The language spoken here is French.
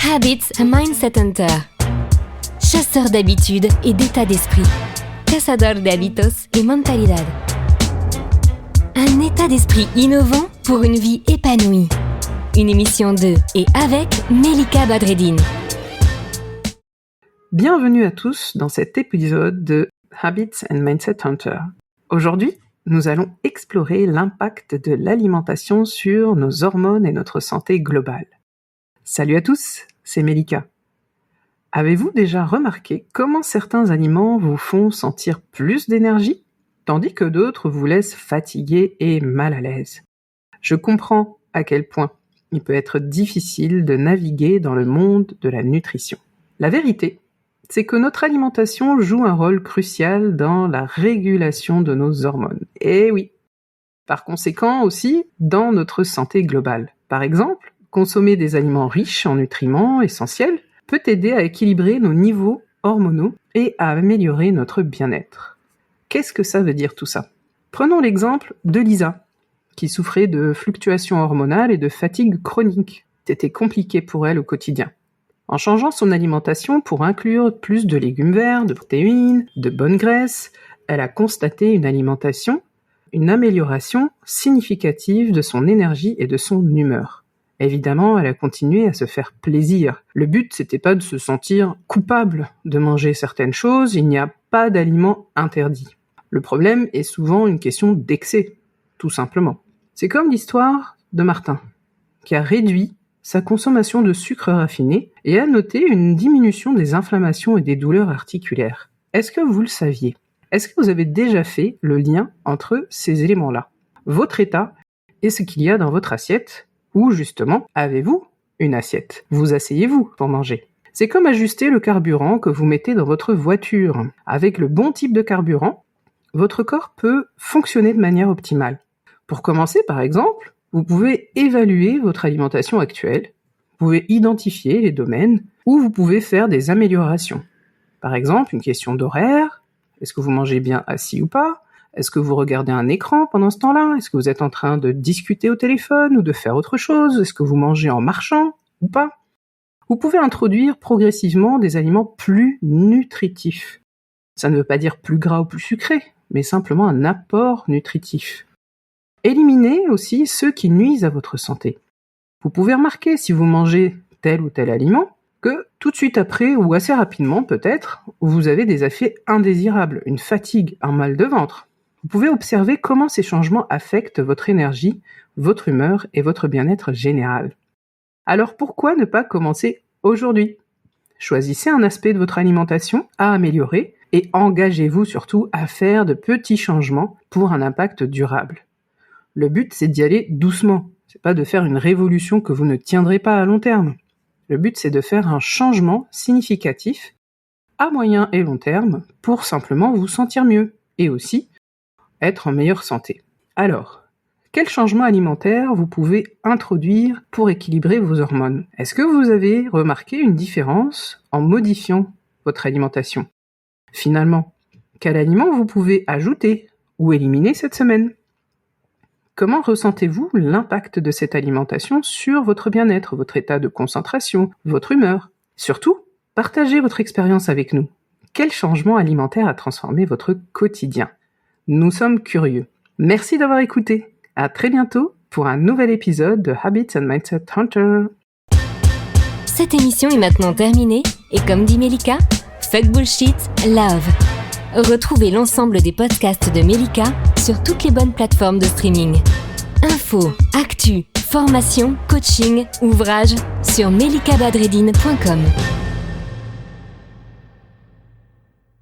Habits and Mindset Hunter. Chasseur d'habitudes et d'état d'esprit. Cazador de hábitos y mentalidad. Un état d'esprit innovant pour une vie épanouie. Une émission de et avec Melika Badreddine. Bienvenue à tous dans cet épisode de Habits and Mindset Hunter. Aujourd'hui, nous allons explorer l'impact de l'alimentation sur nos hormones et notre santé globale. Salut à tous, c'est Melika. Avez-vous déjà remarqué comment certains aliments vous font sentir plus d'énergie, tandis que d'autres vous laissent fatigué et mal à l'aise? Je comprends à quel point il peut être difficile de naviguer dans le monde de la nutrition. La vérité, c'est que notre alimentation joue un rôle crucial dans la régulation de nos hormones. Et oui, par conséquent aussi dans notre santé globale. Par exemple, consommer des aliments riches en nutriments essentiels peut aider à équilibrer nos niveaux hormonaux et à améliorer notre bien-être. Qu'est-ce que ça veut dire tout ça? Prenons l'exemple de Lisa, qui souffrait de fluctuations hormonales et de fatigue chronique. C'était compliqué pour elle au quotidien. En changeant son alimentation pour inclure plus de légumes verts, de protéines, de bonnes graisses, elle a constaté une amélioration significative de son énergie et de son humeur. Évidemment, elle a continué à se faire plaisir. Le but, c'était pas de se sentir coupable de manger certaines choses, il n'y a pas d'aliments interdits. Le problème est souvent une question d'excès, tout simplement. C'est comme l'histoire de Martin, qui a réduit sa consommation de sucre raffiné et a noté une diminution des inflammations et des douleurs articulaires. Est-ce que vous le saviez? Est-ce que vous avez déjà fait le lien entre ces éléments-là? Votre état et ce qu'il y a dans votre assiette, ou justement, avez-vous une assiette? Vous asseyez-vous pour manger? C'est comme ajuster le carburant que vous mettez dans votre voiture. Avec le bon type de carburant, votre corps peut fonctionner de manière optimale. Pour commencer, par exemple, vous pouvez évaluer votre alimentation actuelle, vous pouvez identifier les domaines où vous pouvez faire des améliorations. Par exemple, une question d'horaire, est-ce que vous mangez bien assis ou pas? Est-ce que vous regardez un écran pendant ce temps-là? Est-ce que vous êtes en train de discuter au téléphone ou de faire autre chose? Est-ce que vous mangez en marchant ou pas? Vous pouvez introduire progressivement des aliments plus nutritifs. Ça ne veut pas dire plus gras ou plus sucré, mais simplement un apport nutritif. Éliminez aussi ceux qui nuisent à votre santé. Vous pouvez remarquer si vous mangez tel ou tel aliment que tout de suite après ou assez rapidement peut-être, vous avez des effets indésirables, une fatigue, un mal de ventre. Vous pouvez observer comment ces changements affectent votre énergie, votre humeur et votre bien-être général. Alors pourquoi ne pas commencer aujourd'hui? Choisissez un aspect de votre alimentation à améliorer et engagez-vous surtout à faire de petits changements pour un impact durable. Le but, c'est d'y aller doucement. C'est pas de faire une révolution que vous ne tiendrez pas à long terme. Le but, c'est de faire un changement significatif à moyen et long terme pour simplement vous sentir mieux et aussi être en meilleure santé. Alors, quel changement alimentaire vous pouvez introduire pour équilibrer vos hormones? Est-ce que vous avez remarqué une différence en modifiant votre alimentation? Finalement, quel aliment vous pouvez ajouter ou éliminer cette semaine? Comment ressentez-vous l'impact de cette alimentation sur votre bien-être, votre état de concentration, votre humeur? Surtout, partagez votre expérience avec nous. Quel changement alimentaire a transformé votre quotidien? Nous sommes curieux. Merci d'avoir écouté. À très bientôt pour un nouvel épisode de Habits and Mindset Hunter. Cette émission est maintenant terminée et comme dit Melika, fuck bullshit, love. Retrouvez l'ensemble des podcasts de Melika sur toutes les bonnes plateformes de streaming. Infos, actu, formation, coaching, ouvrages sur melikabadreddine.com.